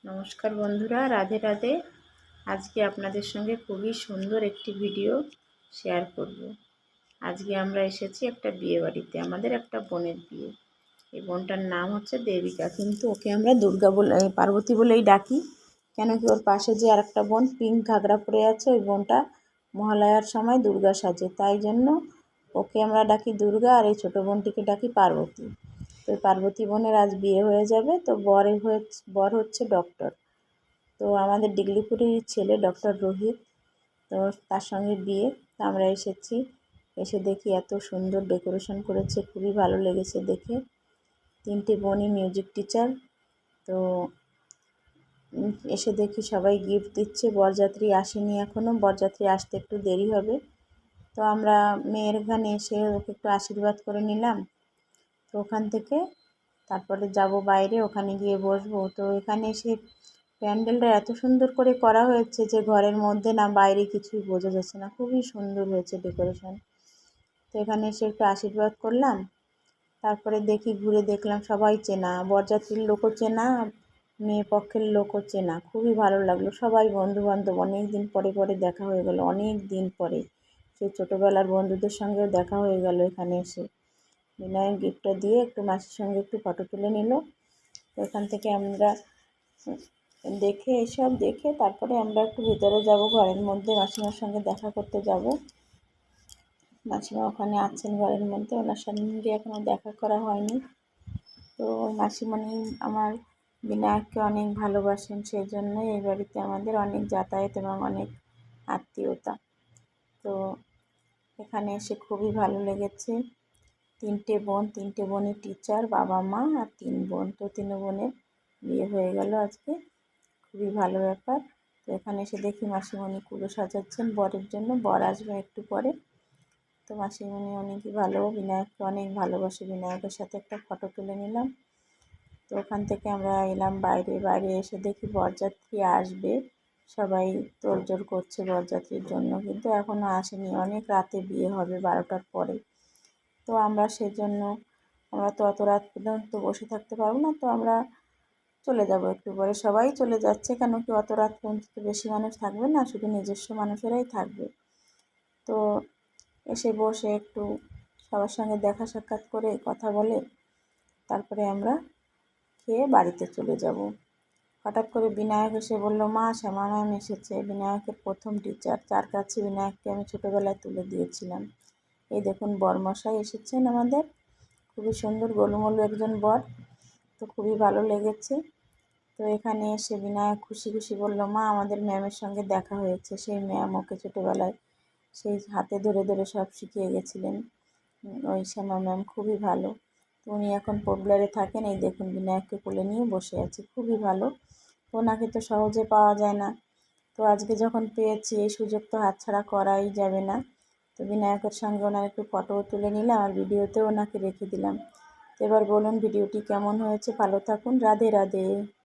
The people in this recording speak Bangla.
নমস্কার বন্ধুরা, রাধে রাধে। আজকে আপনাদের সঙ্গে খুবই সুন্দর একটি ভিডিও শেয়ার করব। আজকে আমরা এসেছি একটা বিয়ে বাড়িতে, আমাদের একটা বোনের বিয়ে। এই বোনটার নাম হচ্ছে দেবিকা, কিন্তু ওকে আমরা দুর্গা বলে পার্বতী বলেই ডাকি। কেন কি ওর পাশে যে আরেকটা বোন পিঙ্ক ঘাগরা পরে আছে, ওই বোনটা মহালয়ার সময় দুর্গা সাজে, তাই জন্য ওকে আমরা ডাকি দুর্গা, আর এই ছোটো বোনটিকে ডাকি পার্বতী। তো পার্বতী বোনের আজ বিয়ে হয়ে যাবে। তো বর হচ্ছে ডক্টর। তো আমাদের ডিগলিপুরের ছেলে ডক্টর রোহিত, তো তার সঙ্গে বিয়ে। তো আমরা এসেছি, এসে দেখি এত সুন্দর ডেকোরেশন করেছে, খুবই ভালো লেগেছে দেখে। তিনটে বোনই মিউজিক টিচার। তো এসে দেখি সবাই গিফট দিচ্ছে, বরযাত্রী আসেনি এখনও, বরযাত্রী আসতে একটু দেরি হবে। তো আমরা মেয়ের এখানে এসে ওকে একটু আশীর্বাদ করে নিলাম। তো ওখান থেকে তারপরে যাব বাইরে, ওখানে গিয়ে বসবো। তো এখানে এসে প্যান্ডেলটা এত সুন্দর করে করা হয়েছে যে ঘরের মধ্যে না বাইরে কিছুই বোঝা যাচ্ছে না, খুবই সুন্দর হয়েছে ডেকোরেশন। তো এখানে এসে একটু আশীর্বাদ করলাম। তারপরে ঘুরে দেখলাম সবাই চেনা, বরযাত্রীর লোকও চেনা, মেয়ে পক্ষের লোকও চেনা, খুবই ভালো লাগলো। সবাই বন্ধুবান্ধব, অনেক দিন পরে দেখা হয়ে গেল, অনেক দিন পরে সেই ছোটোবেলার বন্ধুদের সঙ্গেও দেখা হয়ে গেল। এখানে এসে বিনায়ক গিফটটা দিয়ে একটু মাসির সঙ্গে একটু ফটো তুলে নিল। তো এখান থেকে আমরা এসব দেখে তারপরে আমরা একটু ভিতরে যাব, ঘরের মধ্যে মাসিমার সঙ্গে দেখা করতে যাব। মাসিমা ওখানে আছেন ঘরের মধ্যে, ওনার সঙ্গে এখনও দেখা করা হয়নি। তো মাসিমণি আমার বিনায়ককে অনেক ভালোবাসেন, সেই জন্যই এই বাড়িতে আমাদের অনেক যাতায়াত এবং অনেক আত্মীয়তা। তো এখানে এসে খুবই ভালো লেগেছে। তিনটে বোনই টিচার, বাবা মা আর 3 বোন। তো 3 বোনের বিয়ে হয়ে গেল আজকে, খুবই ভালো ব্যাপার। তো এখানে এসে দেখি মাসিমণি কুলো সাজাচ্ছেন বরের জন্য, বর আসবে একটু পরে। তো মাসিমণি অনেকই ভালো, বিনায়ককে অনেক ভালোবাসে, বিনায়কের সাথে একটা ফটো তুলে নিলাম। তো ওখান থেকে আমরা এলাম বাইরে এসে দেখি বরযাত্রী আসবে, সবাই তোড়জোড় করছে বরযাত্রীর জন্য, কিন্তু এখনও আসেনি, অনেক রাতে বিয়ে হবে, 12টার পরে। তো আমরা তো অত রাত পর্যন্ত বসে থাকতে পারবো না, তো আমরা চলে যাব একটু পরে। সবাই চলে যাচ্ছে, কেন কি অত রাত পর্যন্ত তো বেশি মানুষ থাকবে না, শুধু নিজস্ব মানুষেরাই থাকবে। তো এসে বসে একটু সবার সঙ্গে দেখা সাক্ষাৎ করে কথা বলে তারপরে আমরা খেয়ে বাড়িতে চলে যাব। হঠাৎ করে বিনায়ক এসে বলল, মা শ্যামা ম্যাম এসেছে, বিনায়কের প্রথম টিচার, যার কাছে বিনায়ককে আমি ছোটোবেলায় তুলে দিয়েছিলাম। এই দেখুন বরমশাই এসেছেন আমাদের, খুবই সুন্দর গোলুমোলু একজন বর। তো খুবই ভালো লেগেছে। তো এখানে এসে বিনায়ক খুশি বলল, মা আমাদের ম্যামের সঙ্গে দেখা হয়েছে, সেই ম্যাম ওকে ছোটোবেলায় সেই হাতে ধরে সব শিখিয়ে গেছিলেন, ওই শ্যামা ম্যাম খুবই ভালো। তো উনি এখন পপুলারে থাকেন। এই দেখুন বিনায়ককে কোলে নিয়ে বসে আছে, খুবই ভালো। তো ওনাকে তো সহজে পাওয়া যায় না, তো আজকে যখন পেয়েছি এই সুযোগ তো হাতছাড়া করাই যাবে না। তো বিনায়কের সঙ্গে ওনার একটু ফটোও তুলে নিলাম, আর ভিডিওতেও ওনাকে রেখে দিলাম। তো এবার বলুন ভিডিওটি কেমন হয়েছে, ভালো থাকুন, রাধে রাধে।